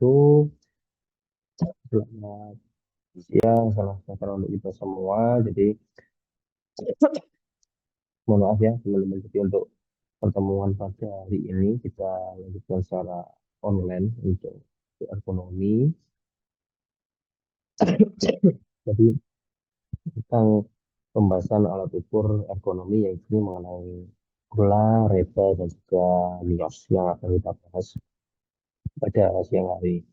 wabarakatuh. Selamat siang, salam sejahtera untuk kita semua. Jadi, mohon maaf ya, teman-teman. Jadi, untuk pertemuan pada hari ini, kita lanjutkan secara online untuk ekonomi. Jadi, tentang pembahasan alat ukur ekonomi yang ini mengenai gula, reba, dan juga NIOS yang akan kita bahas pada siang hari.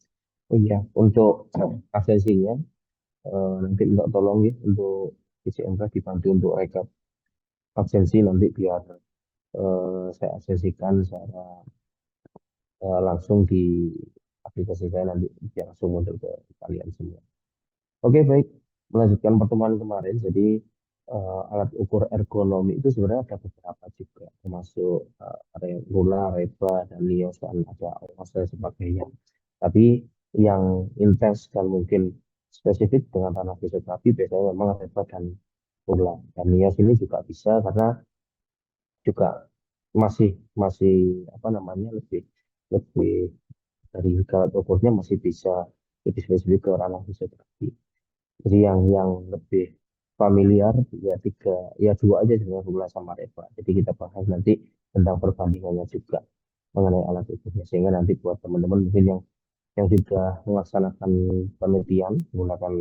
Oh iya, untuk absensinya, nanti minta tolong ya untuk PCMK dibantu untuk rekap absensi nanti biar saya absensikan secara langsung di aplikasi saya nanti biar langsung muncul ke kalian semua. Oke, baik. Melanjutkan pertemuan kemarin, jadi alat ukur ergonomi itu sebenarnya ada beberapa juga, termasuk gula, reba, dan nios, dan ada OS dan sebagainya. Tapi yang intens dan mungkin spesifik dengan ranah fisioterapi biasanya memang reba dan gula. Dan nios ini juga bisa karena juga masih masih apa namanya lebih lebih dari alat ukurnya masih bisa lebih spesifik ke ranah fisioterapi. Jadi yang lebih familiar ya tiga, ya dua aja sebenarnya gula sama reba. Jadi kita bahas nanti tentang perbandingannya juga mengenai alat ukurnya sehingga nanti buat teman-teman mungkin yang sudah melaksanakan penelitian menggunakan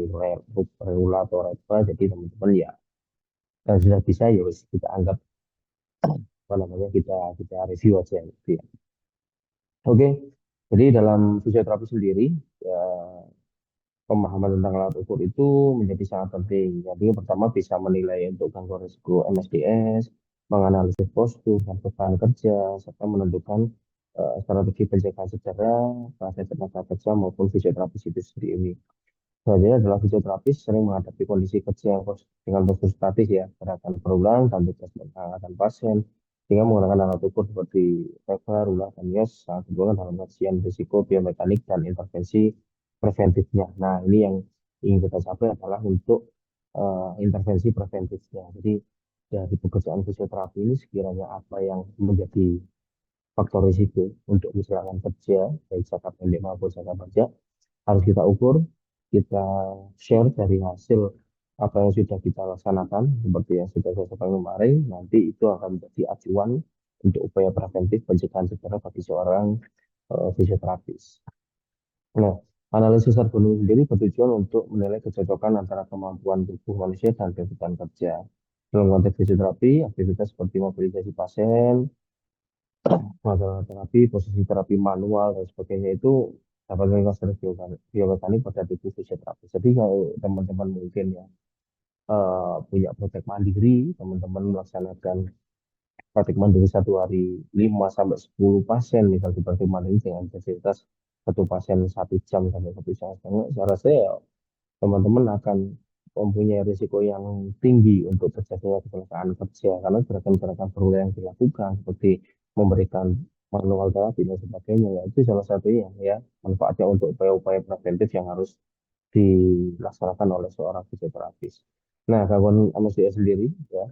gula atau reba, jadi teman-teman ya yang sudah bisa ya wis kita anggap apa namanya kita kita review aja gitu ya. Oke, jadi dalam fisioterapi sendiri ya, pemahaman tentang alat ukur itu menjadi sangat penting. Jadi yang pertama bisa menilai untuk gangguan risiko MSDS, menganalisis postur dan beban kerja, serta menentukan strategi pencegahan cedera, pada tenaga kerja maupun fisioterapis itu sendiri. Selanjutnya adalah fisioterapis sering menghadapi kondisi kerja yang dengan postur statis ya, gerakan berulang dan tugas mengangkat pasien, sehingga menggunakan alat ukur seperti lever, ruler, dan YOS sangat dibutuhkan dalam kajian risiko biomekanik dan intervensi preventifnya. Nah, ini yang ingin kita capai adalah untuk intervensi preventifnya. Jadi dari pekerjaan fisioterapi ini sekiranya apa yang menjadi faktor risiko untuk kecelakaan kerja, baik jangka pendek maupun jangka panjang, harus kita ukur, kita share dari hasil apa yang sudah kita laksanakan, seperti yang sudah saya sampaikan kemarin, nanti itu akan menjadi acuan untuk upaya preventif pencegahan cedera bagi seorang fisioterapis. Nah, analisis ergonomi sendiri bertujuan untuk menilai kecocokan antara kemampuan tubuh manusia dan kebutuhan kerja. Dalam konteks fisioterapi, aktivitas seperti mobilisasi pasien, masalah terapi, posisi terapi manual dan sebagainya itu dapat meningkatkan stres biomekanik pada tubuh fisioterapis. Jadi kalau teman-teman mungkin ya punya praktek mandiri, teman-teman melaksanakan praktek mandiri satu hari 5 sampai 10 pasien, misal di praktek mandiri dengan intensitas satu pasien 1 jam sampai 1 jam setengah, saya rasa ya teman-teman akan mempunyai risiko yang tinggi untuk terjadinya kecelakaan kerja karena gerakan-gerakan berulang yang dilakukan seperti memberikan manual terapi dan sebagainya ya itu salah satunya ya manfaatnya untuk upaya-upaya preventif yang harus dilaksanakan oleh seorang fisioterapis. Nah, gangguan MSDS sendiri ya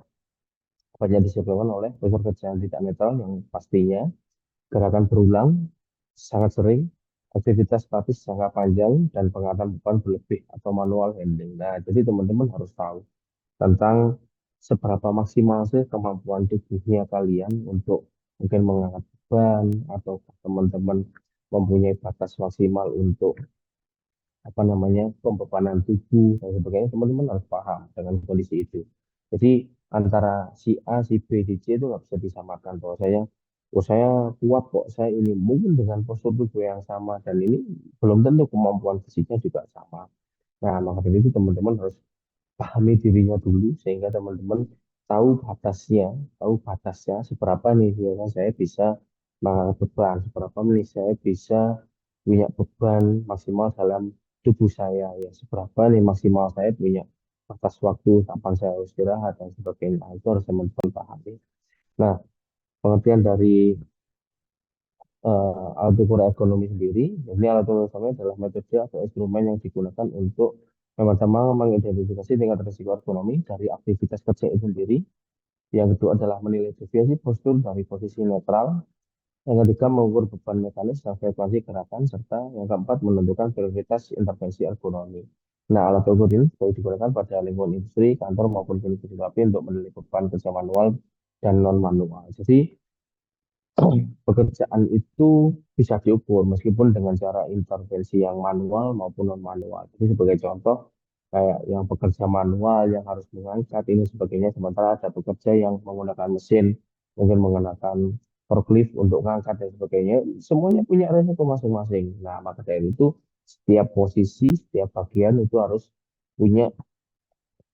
banyak disebabkan oleh pressure kerja yang tidak netral yang pastinya gerakan berulang sangat sering, aktivitas statis jangka panjang, dan pengangkatan beban berlebih atau manual handling. Nah, jadi teman-teman harus tahu tentang seberapa maksimal sih kemampuan tubuhnya kalian untuk mungkin mengangkat beban, atau teman-teman mempunyai batas maksimal untuk apa namanya pembebanan tubuh dan sebagainya, teman-teman harus paham dengan kondisi itu. Jadi antara si A, si B, si C itu nggak bisa disamakan bahwa saya kuat kok, saya ini mungkin dengan postur tubuh yang sama dan ini belum tentu kemampuan fisiknya juga sama. Nah, maka dari itu teman-teman harus pahami dirinya dulu sehingga teman-teman tahu batasnya seberapa nih ya kan saya bisa mengangkat beban, seberapa nih saya bisa punya beban maksimal dalam tubuh saya ya, seberapa nih maksimal saya punya batas waktu kapan saya harus istirahat dan sebagainya. Nah, itu harus teman-teman pahami. Nah, pengertian dari alat ukur ekonomi sendiri, ini alat ukur ekonomi adalah metode atau instrumen yang digunakan untuk pertama mengidentifikasi tingkat risiko ekonomi dari aktivitas kerja itu sendiri. Yang kedua adalah menilai deviasi postur dari posisi netral. Yang ketiga, mengukur beban mekanis dan frekuensi gerakan, serta yang keempat, menentukan prioritas intervensi ergonomi. Nah, alat ukur ini juga digunakan pada lingkungan industri, kantor, maupun klinik terapi untuk menilai beban kerja manual dan non-manual. Jadi, pekerjaan itu bisa diukur meskipun dengan cara intervensi yang manual maupun non-manual. Jadi sebagai contoh, kayak yang pekerja manual yang harus mengangkat ini sebagainya, sementara ada pekerja yang menggunakan mesin, mungkin menggunakan forklift untuk mengangkat dan sebagainya, semuanya punya resiko masing-masing. Nah, maka dari itu setiap posisi, setiap bagian itu harus punya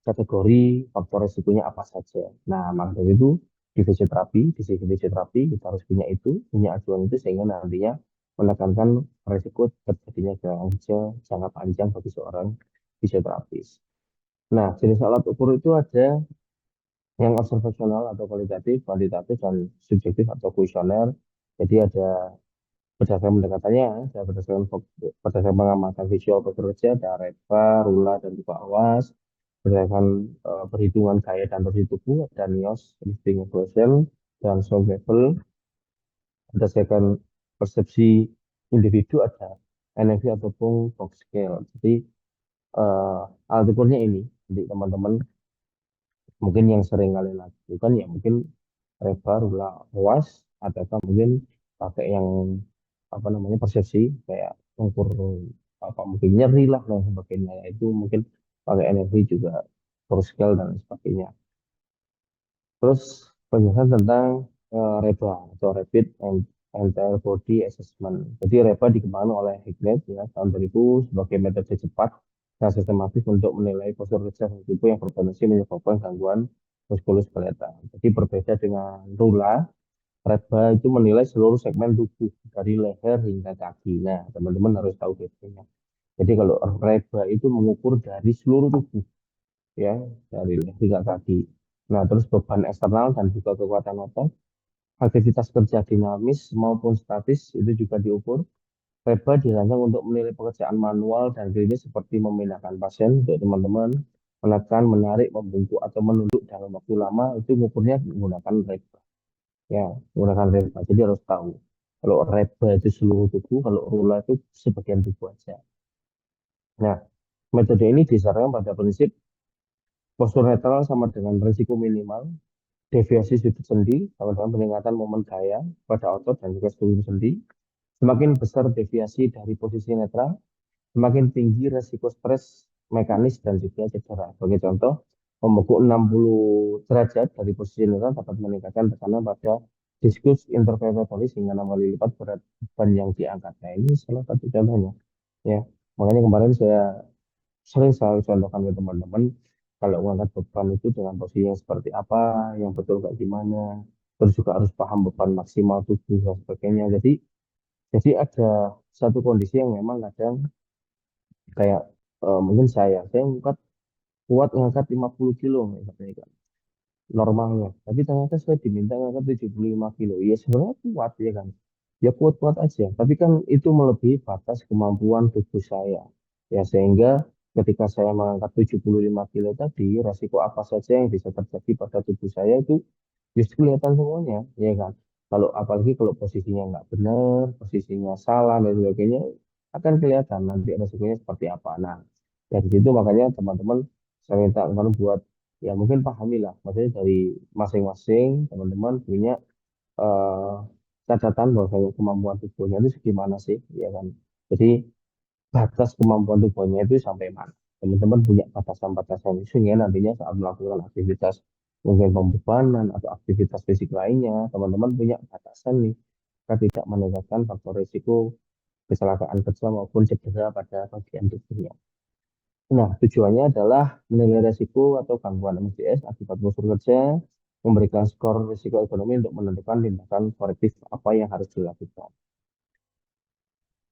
kategori faktor risikonya apa saja. Nah, maka dari itu di sisi fisioterapi kita harus punya itu, punya acuan itu sehingga nantinya menekankan risiko terjadinya kerja jangka panjang bagi seorang fisioterapis. Nah, jenis alat ukur itu ada yang observasional atau kualitatif, kuantitatif, dan subjektif atau kuesioner. Jadi ada berdasarkan pendekatannya, ada berdasarkan pengamatan visual pekerja, ada REPA, RULA, dan juga AWAS. Berdasarkan perhitungan gaya dan torsi tubuh, ada NIOS, Lifting Equation, dan Shock Level. Berdasarkan persepsi individu, ada NFV ataupun box scale. Jadi alat ukurnya ini, jadi teman-teman mungkin yang sering kalian lakukan ya mungkin lebar, luas, ataukah mungkin pakai yang apa namanya persepsi kayak ukur apa mungkin nyeri lah dan sebagainya. Itu mungkin pakai energi juga scale dan sebagainya. Terus penjelasan tentang REBA atau Rapid Entire Body Assessment. Jadi REBA dikembangkan oleh Hignet ya tahun 2000 sebagai metode cepat dan sistematis untuk menilai postur kerja tubuh yang berpotensi menyebabkan gangguan muskuloskeletal. Jadi berbeda dengan RULA, REBA itu menilai seluruh segmen tubuh dari leher hingga kaki. Nah, teman-teman harus tahu bedanya. Jadi kalau REBA itu mengukur dari seluruh tubuh ya, dari leher hingga kaki. Nah, terus beban eksternal dan juga kekuatan otot, aktivitas kerja dinamis maupun statis itu juga diukur. REBA dirancang untuk menilai pekerjaan manual dan klinis seperti memindahkan pasien untuk teman-teman, menekan, menarik, membungkuk atau menunduk dalam waktu lama itu mengukurnya menggunakan REBA. Ya, menggunakan REBA. Jadi harus tahu. Kalau REBA itu seluruh tubuh, kalau RULA itu sebagian tubuh aja. Nah, metode ini disarankan pada prinsip postur netral sama dengan risiko minimal, deviasi sudut sendi sama dengan peningkatan momen gaya pada otot dan juga struktur sendi. Semakin besar deviasi dari posisi netral, semakin tinggi resiko stres mekanis dan juga cedera. Sebagai contoh, membekuk 60 derajat dari posisi netral dapat meningkatkan tekanan pada diskus intervertebralis hingga 6 kali lipat berat beban yang diangkat. Nah, ini salah satu contohnya. Ya, makanya kemarin sering saya contohkan ke teman-teman kalau mengangkat beban itu dengan posisi yang seperti apa, yang betul kayak gimana, terus juga harus paham beban maksimal tubuh dan sebagainya. Jadi ada satu kondisi yang memang kadang kayak mungkin saya kuat ngangkat 50 kilo misalnya kan normalnya, tapi ternyata saya diminta ngangkat 75 kilo. Ya sebenarnya kuat ya kan, ya kuat-kuat aja, tapi kan itu melebihi batas kemampuan tubuh saya. Ya sehingga ketika saya mengangkat 75 kilo tadi, resiko apa saja yang bisa terjadi pada tubuh saya itu justru kelihatan semuanya, ya kan. Kalau apalagi kalau posisinya nggak benar, posisinya salah dan sebagainya, akan kelihatan nanti resikonya seperti apa. Nah, dari situ makanya teman-teman saya minta teman buat ya mungkin pahamilah, maksudnya dari masing-masing teman-teman punya eh, catatan bahwa kemampuan tubuhnya itu segimana sih, ya kan. Jadi batas kemampuan tubuhnya itu sampai mana. Teman-teman punya batasan-batasan itu sehingga nantinya saat melakukan aktivitas mungkin pembebanan atau aktivitas fisik lainnya, teman-teman punya batasan nih, agar tidak meningkatkan faktor risiko kecelakaan kerja maupun cedera pada bagian tubuhnya. Nah, tujuannya adalah menilai risiko atau gangguan MDS akibat postur kerja, memberikan skor risiko ekonomi untuk menentukan tindakan korektif apa yang harus dilakukan.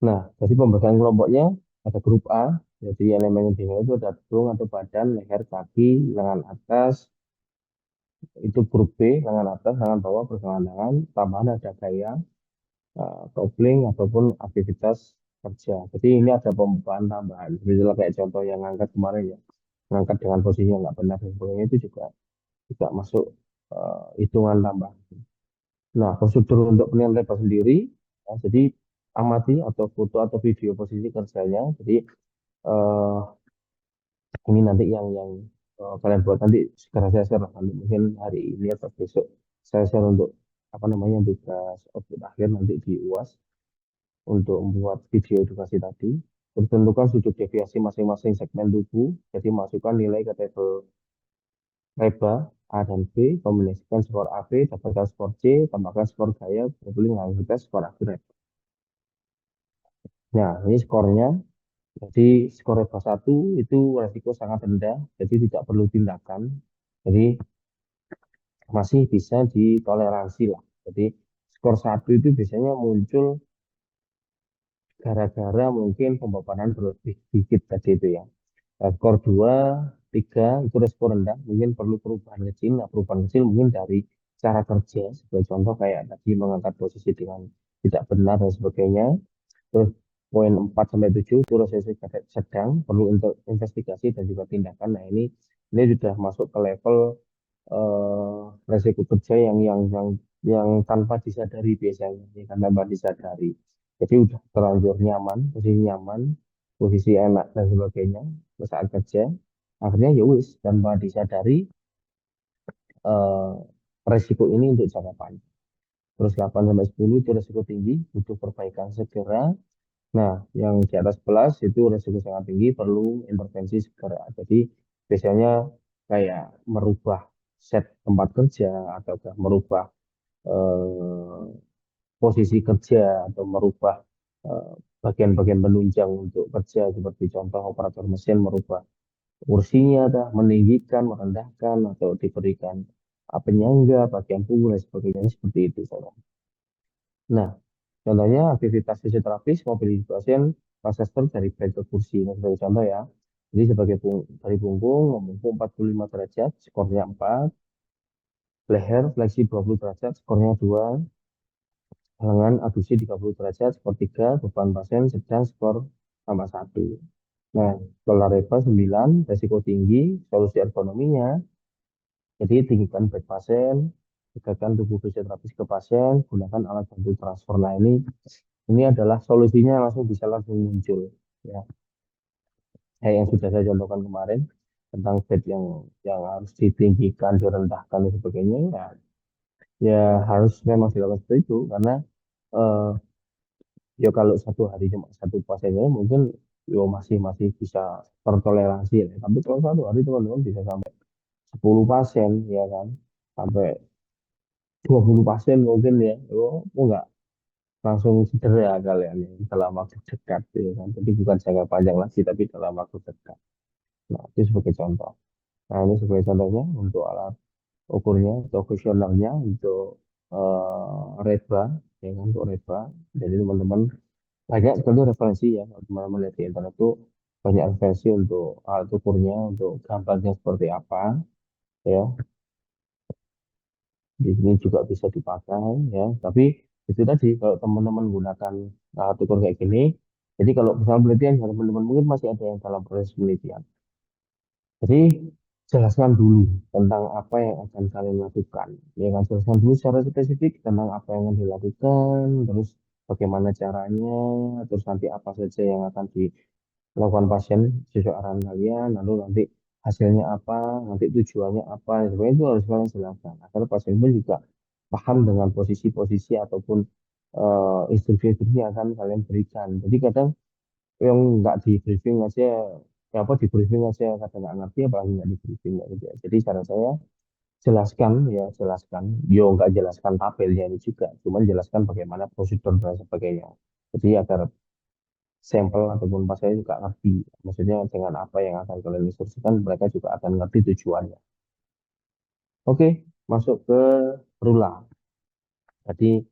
Nah, jadi pembagian kelompoknya ada grup A, jadi elemen yang dinilai itu ada tulang atau badan, leher, kaki, lengan atas, itu grup B, lengan atas, lengan bawah, pergelangan tangan, tambahan ada gaya, kopling, ataupun aktivitas kerja. Jadi ini ada pembukaan tambahan. Misalnya kayak contoh yang ngangkat kemarin ya, ngangkat dengan posisi yang nggak benar dan sebagainya itu juga masuk hitungan tambahan. Nah, prosedur untuk penilaian label sendiri, ya, jadi amati atau foto atau video posisi kerjanya. Jadi eh, ini nanti yang kalian buat nanti segera saya share lah. Nanti mungkin hari ini atau besok saya share untuk apa namanya tugas output akhir nanti di UAS untuk membuat video edukasi tadi. Terus tentukan sudut deviasi masing-masing segmen tubuh. Jadi masukkan nilai ke tabel laba A dan B, kombinasikan skor AB, dapatkan skor C, tambahkan skor gaya, kemudian menghasilkan skor akurat. Nah, ini skornya. Jadi skor laba 1 itu resiko sangat rendah, jadi tidak perlu tindakan. Jadi masih bisa ditoleransi lah. Jadi skor 1 itu biasanya muncul gara-gara mungkin pembebanan berlebih sedikit tadi itu ya. Skor 2, 3 itu resiko rendah, mungkin perlu perubahan kecil. Nah, perubahan kecil mungkin dari cara kerja, sebagai contoh kayak tadi mengangkat posisi dengan tidak benar dan sebagainya. Terus poin 4 sampai 7 itu resiko sedang, perlu untuk investigasi dan juga tindakan. Nah, ini sudah masuk ke level resiko kerja yang tanpa disadari biasanya, ya, kan, tanpa disadari. Jadi udah terlanjur nyaman, posisi enak dan sebagainya saat kerja. Akhirnya ya wis tanpa disadari eh, resiko ini untuk jangka panjang. Terus 8 sampai 10 itu resiko tinggi, butuh perbaikan segera. Nah, yang di atas 11 itu resiko sangat tinggi, perlu intervensi segera. Jadi biasanya kayak merubah set tempat kerja atau merubah eh, posisi kerja atau merubah eh, bagian-bagian penunjang untuk kerja seperti contoh operator mesin merubah kursinya, meninggikan, merendahkan atau diberikan penyangga, bagian punggung dan sebagainya seperti itu. Saudara. Nah, contohnya aktivitas fisioterapis mobilitas pasien pasien dari bed ke kursi. Nah, sebagai contoh ya. Jadi sebagai dari punggung memungkung 45 derajat, skornya 4. Leher fleksi 20 derajat, skornya 2. Lengan aduksi 30 derajat, skor 3. Beban pasien sedang, skor tambah 1. Nah, tolerable 9, resiko tinggi, solusi ergonominya. Jadi tinggikan berat pasien, tegakkan tubuh fisioterapis ke pasien, gunakan alat bantu transfer. Nah, ini adalah solusinya langsung bisa langsung muncul. Ya, kayak yang sudah saya contohkan kemarin tentang bed yang harus ditinggikan, direndahkan dan sebagainya. Ya, ya harus memang dilakukan seperti itu karena eh, ya kalau satu hari cuma satu pasiennya mungkin yo masih masih bisa tertoleransi ya. Tapi kalau satu hari teman-teman bisa sampai 10 pasien ya kan, sampai 20 pasien mungkin ya. Oh, enggak langsung cedera kalian ya dalam waktu dekat ya kan. Jadi bukan jangka panjang lagi tapi dalam waktu dekat. Nah, itu sebagai contoh. Nah, ini sebagai contohnya untuk alat ukurnya atau kuesionernya untuk reba ya kan untuk reba. Jadi teman-teman banyak sekali referensi ya kalau teman-teman lihat di internet itu banyak referensi untuk alat ukurnya untuk gambarnya seperti apa ya. Di sini juga bisa dipakai ya. Tapi itu tadi kalau teman-teman gunakan alat ukur kayak gini, jadi kalau misalnya penelitian ya teman-teman mungkin masih ada yang dalam proses penelitian. Jadi jelaskan dulu tentang apa yang akan kalian lakukan. Ya kan jelaskan dulu secara spesifik tentang apa yang akan dilakukan, terus bagaimana caranya, terus nanti apa saja yang akan dilakukan pasien sesuai arahan kalian, lalu nanti hasilnya apa, nanti tujuannya apa, sebenarnya itu harus kalian jelaskan agar pasien pun juga paham dengan posisi-posisi ataupun instruksi-instruksi yang akan kalian berikan. Jadi kadang yang nggak di briefing aja, ya apa di briefing aja kadang nggak ngerti, apalagi nggak di briefing nggak gitu ya. Jadi cara saya jelaskan ya jelaskan, yo nggak jelaskan tabelnya ini juga, cuman jelaskan bagaimana prosedur dan sebagainya. Jadi agar sampel ataupun pasien juga ngerti, maksudnya dengan apa yang akan kalian instruksikan, mereka juga akan ngerti tujuannya. Oke, masuk ke RULA. Jadi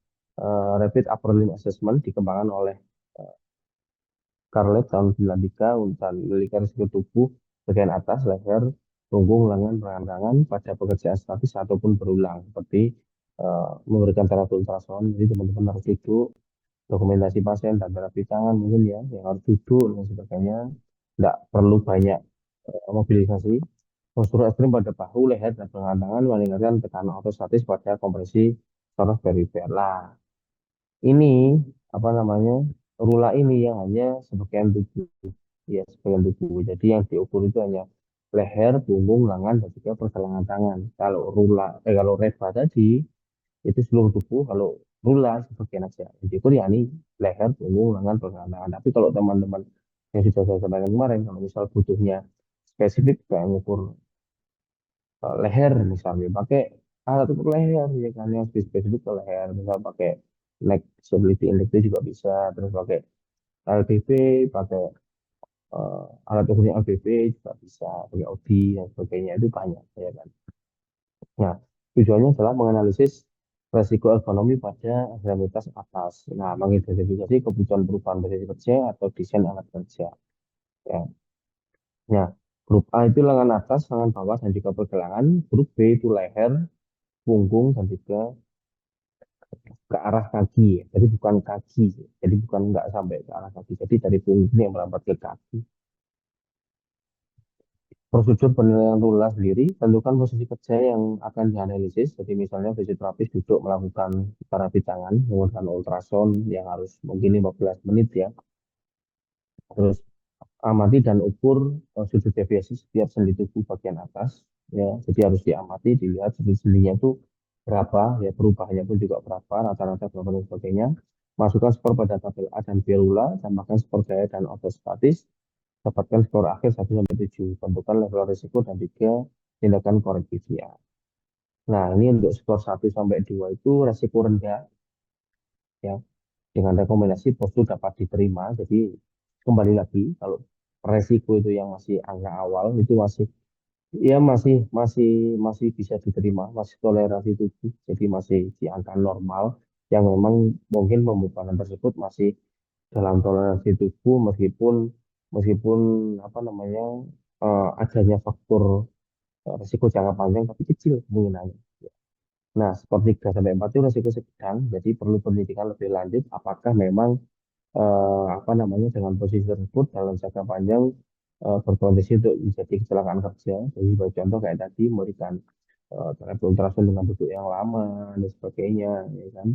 Rapid Upper Limb Assessment dikembangkan oleh eh, Carlet tahun 93 untuk memiliki risiko tubuh bagian atas, leher, punggung, lengan, pergelangan pada pekerjaan statis ataupun berulang, seperti memberikan terapi ultrasound. Jadi teman-teman harus duduk, dokumentasi pasien dan terapi tangan mungkin ya, yang harus duduk dan sebagainya. Tidak perlu banyak mobilisasi. Postur ekstrim pada bahu, leher, dan pergelangan tangan meningkatkan tekanan ortostatis pada kompresi coros perifer lah. Ini apa namanya rula ini yang hanya sebagian tubuh, ya sebagian tubuh. Jadi yang diukur itu hanya leher, punggung, lengan, dan juga pergelangan tangan. Kalau reba tadi itu seluruh tubuh. Kalau rula sebagian aja. Yang diukur ya ini leher, punggung, lengan, pergelangan tangan. Tapi kalau teman-teman yang sudah saya sampaikan kemarin, kalau misal butuhnya spesifik kayak ngukur leher misalnya pakai alat ukur leher ya kan yang spesifik ke leher misal pakai neck disability index itu juga bisa terus pakai LBB pakai alat ukurnya LBB juga bisa pakai OD dan sebagainya itu banyak ya kan. Nah tujuannya adalah menganalisis resiko ekonomi pada ekstremitas atas. Nah mengidentifikasi kebutuhan perubahan posisi kerja atau desain alat kerja. Ya. Nah grup A itu lengan atas, lengan bawah dan juga pergelangan. Grup B itu leher, punggung dan juga ke arah kaki ya. Jadi bukan kaki. Jadi bukan nggak sampai ke arah kaki. Jadi dari punggung yang merambat ke kaki. Prosedur penilaian rula sendiri, tentukan posisi kerja yang akan dianalisis. Jadi misalnya fisioterapis duduk melakukan terapi tangan, menggunakan ultrasound yang harus mungkin 15 menit ya. Terus amati dan ukur sudut deviasi setiap sendi tubuh bagian atas. Ya, jadi harus diamati, dilihat sudut sendinya itu berapa, ya perubahannya pun juga berapa, rata-rata berapa dan sebagainya. Masukkan skor pada tabel A dan B rula, tambahkan skor gaya dan ortostatis, dapatkan skor akhir 1 sampai 7. Tentukan level risiko dan 3 tindakan korektif ya. Nah, ini untuk skor 1 sampai 2 itu risiko rendah ya. Dengan rekomendasi postur dapat diterima. Jadi kembali lagi kalau resiko itu yang masih angka awal itu masih ya masih bisa diterima, masih toleransi tubuh. Jadi masih di angka normal yang memang mungkin pembebanan tersebut masih dalam toleransi tubuh meskipun meskipun apa namanya adanya faktor risiko jangka panjang tapi kecil kemungkinannya. Nah, skor 3 sampai 4 itu risiko sedang, jadi perlu penelitian lebih lanjut apakah memang apa namanya dengan posisi tersebut dalam jangka panjang berpotensi untuk menjadi kecelakaan kerja. Jadi sebagai contoh kayak tadi memberikan terapi ultrasound dengan bentuk yang lama dan sebagainya, ya kan?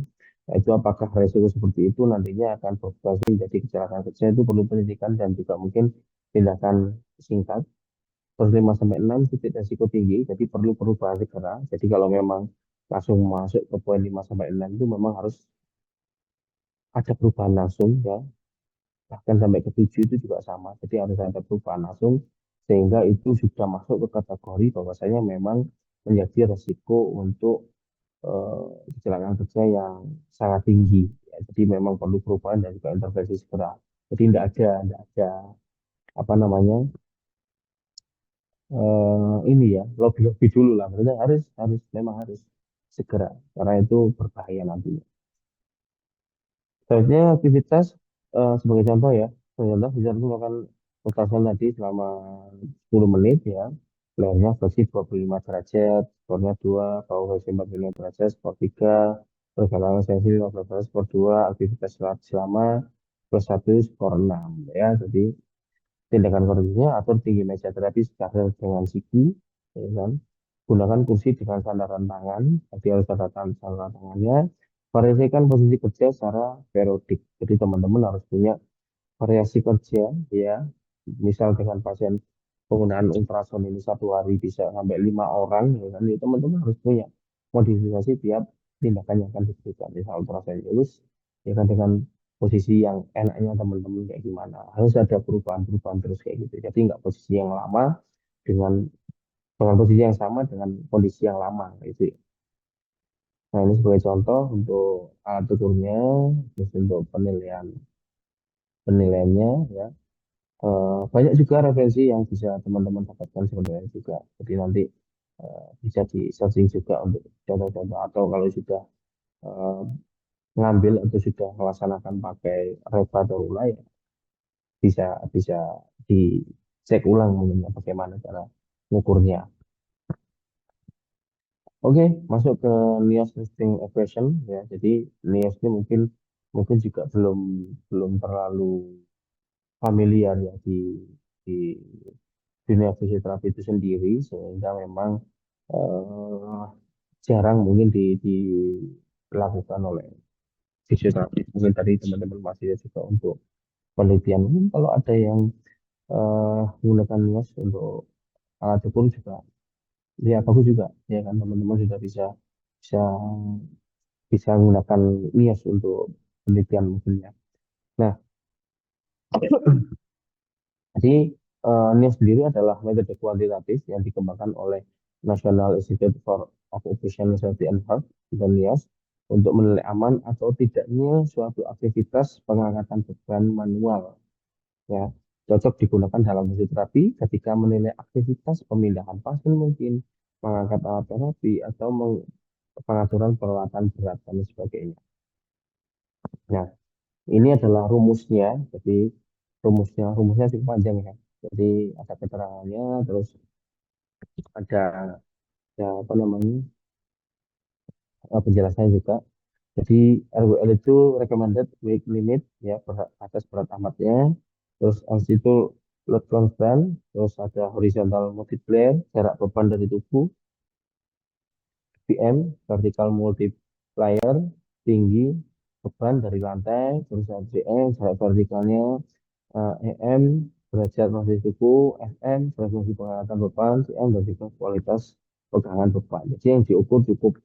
Nah, itu apakah resiko seperti itu nantinya akan berpotensi menjadi kecelakaan kerja itu perlu penelitian dan juga mungkin tindakan singkat. Terus 5 sampai 6 itu tidak risiko tinggi, jadi perlu perubahan segera. Jadi kalau memang langsung masuk ke poin 5 sampai 6 itu memang harus ada perubahan langsung ya, bahkan sampai ke 7 itu juga sama. Jadi harus ada perubahan langsung sehingga itu sudah masuk ke kategori bahwasanya memang menjadi resiko untuk eh, kecelakaan kerja yang sangat tinggi. Ya, jadi memang perlu perubahan dan juga intervensi segera. Jadi tidak ada apa namanya ini ya lobby-lobby dulu lah. Maksudnya harus harus memang harus segera karena itu berbahaya nantinya. Selanjutnya aktivitas sebagai contoh ya, sebagai contoh bisa melakukan ultrasound tadi selama 10 menit ya. Lehernya fleksi 25 derajat, skornya 2, bau fleksi 45 derajat, skor 3, perjalanan sensi 15 derajat, skor 2, aktivitas selama plus 1, skor 6 ya. Jadi tindakan korektifnya atur tinggi meja terapi secara dengan siku, ya kan? Gunakan kursi dengan sandaran tangan, jadi harus ada sandaran tangannya. Variasikan posisi kerja secara periodik. Jadi teman-teman harus punya variasi kerja, ya. Misal dengan pasien penggunaan ultrasound ini 1 hari bisa sampai 5 orang, ya kan? Ya, teman-teman harus punya modifikasi tiap tindakan yang akan diberikan. Misal ultrasound lulus, ya kan dengan posisi yang enaknya teman-teman kayak gimana. Harus ada perubahan-perubahan terus kayak gitu. Jadi nggak posisi yang lama dengan posisi yang sama dengan kondisi yang lama itu. Nah, ini sebagai contoh untuk alat ukurnya, terus untuk penilaiannya ya. Banyak juga referensi yang bisa teman-teman dapatkan sebenarnya juga. Jadi nanti bisa di searching juga untuk contoh-contoh atau kalau sudah eh, ngambil atau sudah melaksanakan pakai Reva atau Rula ya bisa bisa dicek ulang mungkin ya, bagaimana cara mengukurnya. Oke, masuk ke Nios Testing Equation ya. Jadi Nios ini mungkin mungkin juga belum belum terlalu familiar ya di dunia fisioterapi itu sendiri sehingga memang eh, jarang mungkin dilakukan oleh fisioterapis. Mungkin tadi teman-teman masih juga untuk penelitian. Mungkin kalau ada yang menggunakan NIOS untuk alat ukur juga, ya bagus juga. Ya kan teman-teman sudah bisa bisa bisa menggunakan NIOS untuk penelitian mungkin ya. Nah, jadi NIOS sendiri adalah metode kuantitatif yang dikembangkan oleh National Institute for Occupational Safety and Health atau NIOS untuk menilai aman atau tidaknya suatu aktivitas pengangkatan beban manual ya. Cocok digunakan dalam fisioterapi ketika menilai aktivitas pemindahan pasien mungkin, mengangkat alat terapi atau pengaturan perawatan berat dan sebagainya. Nah, ini adalah rumusnya. Jadi rumusnya cukup panjang ya. Jadi ada keterangannya, terus ada ya apa namanya penjelasannya juga. Jadi RWL itu recommended weight limit ya atas berat amatnya. Terus habis itu load constant, terus ada horizontal multiplier jarak beban dari tubuh, PM vertical multiplier tinggi beban dari lantai, terus RPM jarak vertikalnya, EM derajat masih tubuh, FM frekuensi pengangkatan beban, CM dan juga kualitas pegangan beban. Jadi yang diukur cukup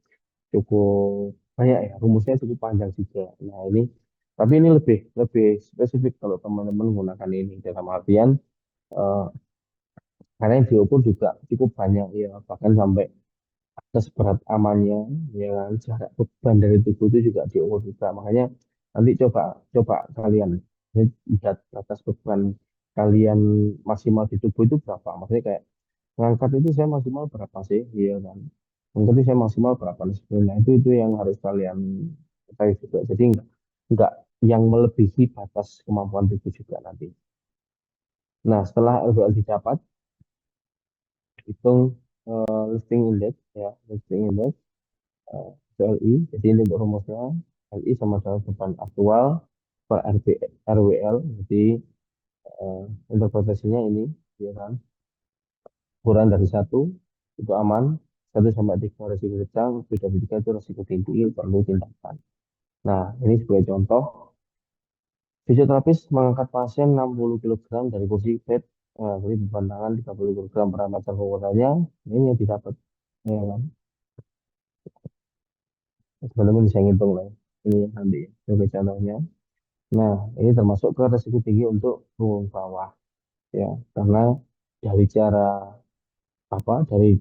cukup banyak ya, rumusnya cukup panjang juga. Nah ini, tapi ini lebih lebih spesifik kalau teman-teman menggunakan ini dalam artian eh, karena yang diukur juga cukup banyak ya, bahkan sampai atas berat amannya, ya kan, jarak beban dari tubuh itu juga diukur juga. Makanya nanti coba coba kalian lihat batas beban kalian maksimal di tubuh itu berapa. Maksudnya kayak ngangkat itu saya maksimal berapa sih, iya kan? Ngangkat itu saya maksimal berapa nih sebenarnya. Itu yang harus kalian ketahui juga. Jadi enggak yang melebihi batas kemampuan tubuh juga nanti. Nah, setelah LBL didapat, hitung lifting index ya, lifting index LI. Jadi ini untuk rumusnya LI sama dengan beban aktual per RWL. Jadi interpretasinya ini, ya kan, kurang dari satu itu aman, 1 sampai 3 risiko sedang, lebih dari 3 itu risiko tinggi perlu tindakan. Nah, ini sebagai contoh, fisioterapis mengangkat pasien 60 kilogram dari kursi bed, jadi beban tangan 30 kilogram per meter kekuatannya, ini yang didapat. Ya kan? Sebenarnya bisa ngitung lah. Ini nanti sebagai contohnya. Nah, ini termasuk ke risiko tinggi untuk punggung bawah ya, karena dari cara dari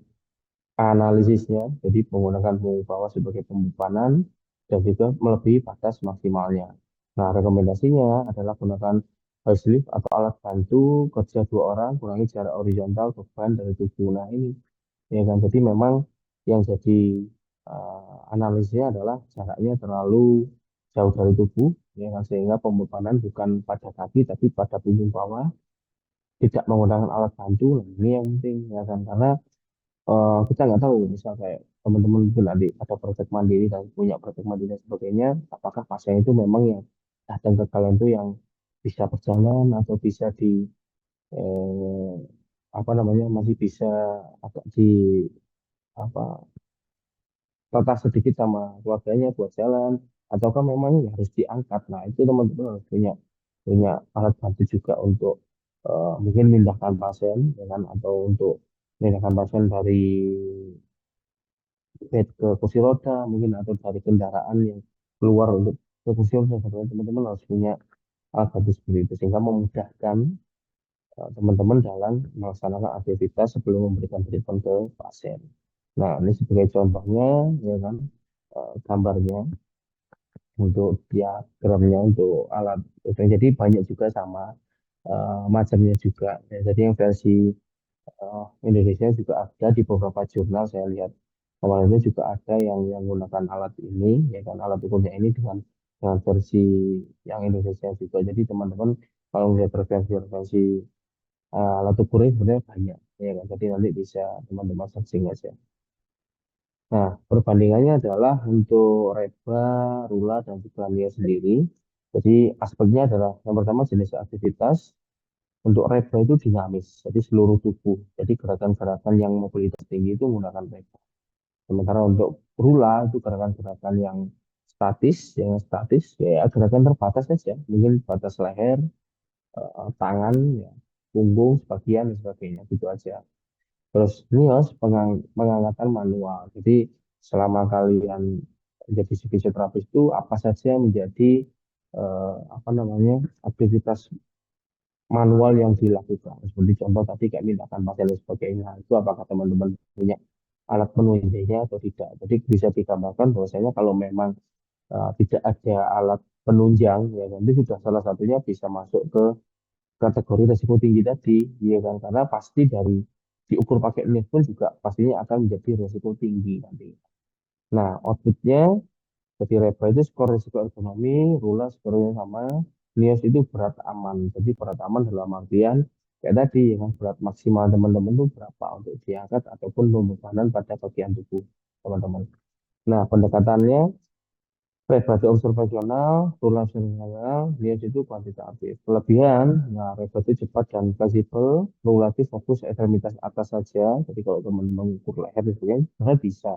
analisisnya, jadi menggunakan punggung bawah sebagai pembebanan dan juga melebihi batas maksimalnya. Nah, rekomendasinya adalah gunakan high lift atau alat bantu kerja 2 orang, kurangi jarak horizontal beban dari tubuh. Nah, ini ya kan, jadi memang yang jadi analisisnya adalah jaraknya terlalu jauh dari tubuh, ya kan, sehingga pembebanan bukan pada kaki tapi pada punggung bawah, tidak menggunakan alat bantu. Nah, ini yang penting ya kan, karena kita nggak tahu misal kayak teman-teman mungkin nanti ada praktek mandiri dan punya praktek mandiri dan sebagainya, apakah pasien itu memang yang datang ke kalian itu yang bisa berjalan atau bisa di eh, apa namanya masih bisa agak di apa tata sedikit sama keluarganya buat jalan, ataukah memang ya harus diangkat. Nah, itu teman-teman harus punya punya alat bantu juga untuk mungkin memindahkan pasien ya kan, atau untuk memindahkan pasien dari bed ke kursi roda mungkin, atau dari kendaraan yang keluar untuk ke kursi roda. Sebenarnya teman-teman harus punya alat bantu seperti itu sehingga memudahkan teman-teman dalam melaksanakan aktivitas sebelum memberikan treatment ke pasien. Nah, ini sebagai contohnya ya kan, gambarnya untuk diagramnya untuk alat itu. Jadi banyak juga sama macamnya juga. Ya, jadi yang versi Indonesia juga ada di beberapa jurnal saya lihat. Kemarin itu juga ada yang menggunakan alat ini, ya kan, alat ukurnya ini dengan versi yang Indonesia juga. Jadi teman-teman kalau melihat referensi-referensi alat ukurnya sebenarnya banyak, ya kan. Jadi nanti bisa teman-teman searching aja. Nah, perbandingannya adalah untuk reba, rula, dan juga lia sendiri. Jadi aspeknya adalah yang pertama jenis aktivitas. Untuk reba itu dinamis, jadi seluruh tubuh. Jadi gerakan-gerakan yang mobilitas tinggi itu menggunakan reba. Sementara untuk rula itu gerakan-gerakan yang yang statis ya gerakan terbatas saja, mungkin batas leher, tangan, ya, punggung, sebagian dan sebagainya gitu aja. Terus nios pengangkatan manual. Jadi selama kalian jadi fisioterapis itu apa saja yang menjadi apa namanya aktivitas manual yang dilakukan. Seperti contoh tadi kayak mindakan pasien dan sebagainya. Itu apakah teman-teman punya alat penunjangnya atau tidak. Jadi bisa digambarkan bahwasanya kalau memang tidak ada alat penunjang, ya nanti sudah salah satunya bisa masuk ke kategori risiko tinggi tadi, ya kan? Karena pasti dari diukur pakai NIS pun juga pastinya akan menjadi risiko tinggi nanti. Nah, outputnya jadi REBA itu skor risiko ekonomi, RULA skornya sama, NIOS itu berat aman. Jadi berat aman dalam artian kayak tadi, ya kan, berat maksimal teman-teman itu berapa untuk diangkat ataupun pembebanan pada bagian tubuh teman-teman. Nah, pendekatannya rebate observasional, tulang observasional, dia itu kuantitatif. Kelebihan, nah rebate cepat dan fleksibel, relatif fokus ekstremitas atas saja. Jadi kalau teman-teman ukur leher itu kan sebenarnya bisa,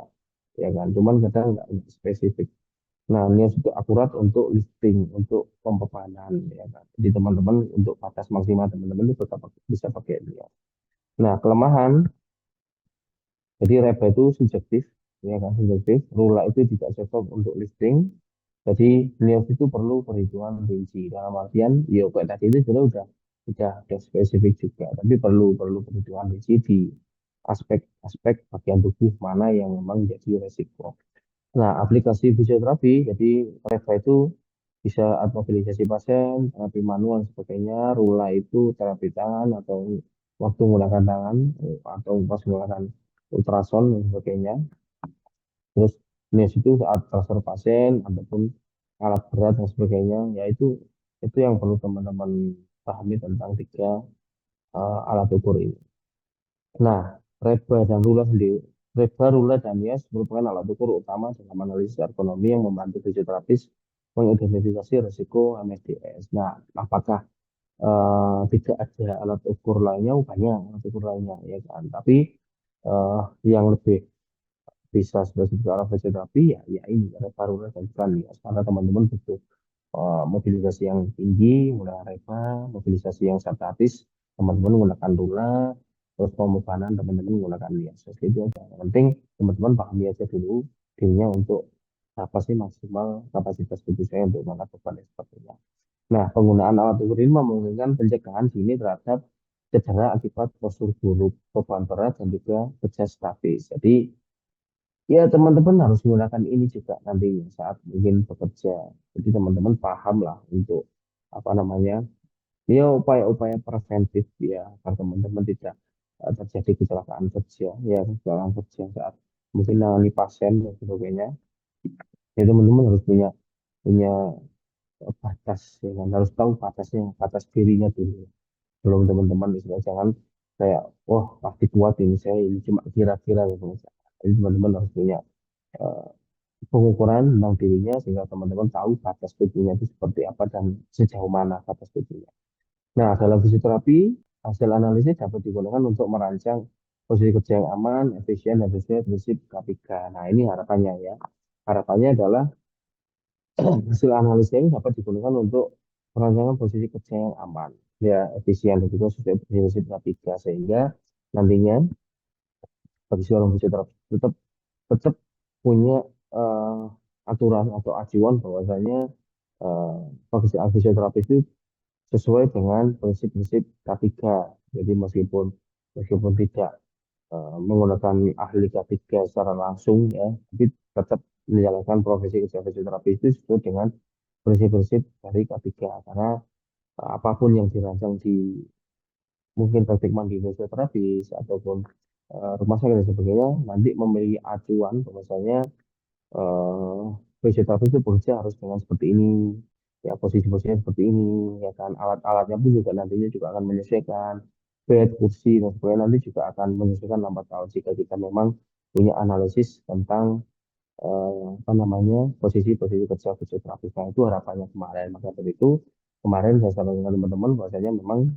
ya kan. Cuman kadang nggak spesifik. Nah, ini itu akurat untuk lifting, untuk pembebanan, ya kan. Jadi teman-teman untuk batas maksimal teman-teman itu tetap bisa pakai dia. Nah, kelemahan jadi raba itu subjektif, ya kan subjektif. Rula itu tidak cocok untuk listing. Jadi NIOS itu perlu perhitungan rinci. Dalam artian, ya kayak tadi itu sudah udah spesifik juga. Tapi perlu perhitungan rinci di aspek-aspek bagian tubuh mana yang memang jadi resiko. Nah, aplikasi fisioterapi, jadi raba itu bisa mobilisasi pasien, terapi manual dan sebagainya. Rula itu terapi tangan atau waktu menggunakan tangan atau pas menggunakan ultrasound dan sebagainya. Terus NIS itu saat transfer pasien ataupun alat berat dan sebagainya, ya itu yang perlu teman-teman pahami tentang tiga alat ukur ini. Nah, Reba dan Rula sendiri, Reba, Rula, dan NIAS merupakan alat ukur utama dalam analisis ergonomi yang membantu fisioterapis mengidentifikasi risiko MSDS. Nah, apakah tidak ada alat ukur lainnya? Oh, banyak alat ukur lainnya, ya kan. Tapi eh, yang lebih bisa spesifik arah fisioterapi ya ini baru dan bukan ya karena teman-teman butuh mobilisasi yang tinggi mulai reba mobilisasi yang statis teman-teman menggunakan rula terus pemubanan teman-teman menggunakan lias itu aja yang penting teman-teman pahami aja dulu dirinya untuk apa sih maksimal kapasitas tubuh saya untuk mengangkat beban dan sebagainya. Nah, penggunaan alat ukur ini memungkinkan pencegahan dini terhadap cedera akibat postur buruk, beban berat, dan juga kerja statis. Jadi, ya, teman-teman harus menggunakan ini juga nantinya saat mungkin bekerja. Jadi teman-teman paham lah untuk apa namanya, ya upaya-upaya preventif ya, agar teman-teman tidak terjadi kecelakaan kerja, ya kecelakaan kerja saat mungkin menangani pasien dan sebagainya. Ya teman-teman harus punya batas, ya kan, harus tahu batasnya, batas dirinya dulu. Belum teman-teman istilah jangan kayak, wah pasti kuat ini saya ini cuma kira-kira gitu. Jadi teman-teman harus punya eh, pengukuran tentang dirinya sehingga teman-teman tahu batas tubuhnya itu seperti apa dan sejauh mana batas tubuhnya. Nah, dalam fisioterapi, hasil analisis dapat digunakan untuk merancang posisi kerja yang aman, efisien, dan sesuai prinsip K3. Nah, ini harapannya ya. Harapannya adalah hasil analisis ini dapat digunakan untuk perancangan posisi kerja yang aman, ya efisien dan juga sesuai prinsip K3 sehingga nantinya bagi seorang fisioterapis tetap tetap punya eh, aturan atau acuan bahwasanya fisioterapi itu sesuai dengan prinsip-prinsip K3. Jadi meskipun meskipun tidak menggunakan ahli K3 secara langsung ya, tapi tetap menjalankan profesi fisioterapi itu sesuai dengan prinsip-prinsip dari K3 karena apapun yang dirancang di mungkin praktik mandiri fisioterapis ataupun rumah sakit dan sebagainya nanti memiliki acuan bahwasanya eh vegetatif itu bekerja harus dengan seperti ini, ya posisi-posisinya seperti ini, ya kan alat-alatnya pun juga nantinya juga akan menyesuaikan bed, kursi dan sebagainya nanti juga akan menyesuaikan lambat laun jika kita memang punya analisis tentang apa namanya posisi-posisi kerja fisioterapis. Nah itu harapannya kemarin. Maka dari itu kemarin saya sampaikan dengan teman-teman bahwasanya memang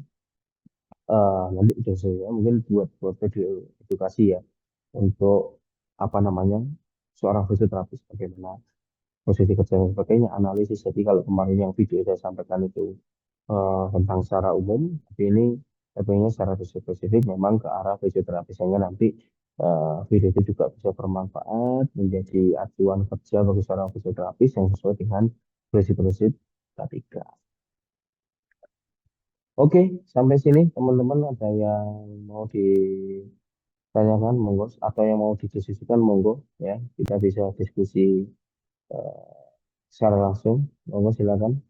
nanti udah saya mungkin buat video edukasi ya untuk apa namanya seorang fisioterapis bagaimana posisi kerja dan sebagainya, analisis. Jadi kalau kemarin yang video saya sampaikan itu tentang secara umum, tapi ini tentunya secara spesifik memang ke arah fisioterapi, sehingga nanti video itu juga bisa bermanfaat menjadi acuan kerja bagi seorang fisioterapis yang sesuai dengan prinsip-prinsip K3. Oke, sampai sini teman-teman ada yang mau ditanyakan, monggo, atau yang mau didiskusikan, monggo ya, kita bisa diskusi eh, secara langsung, monggo silakan.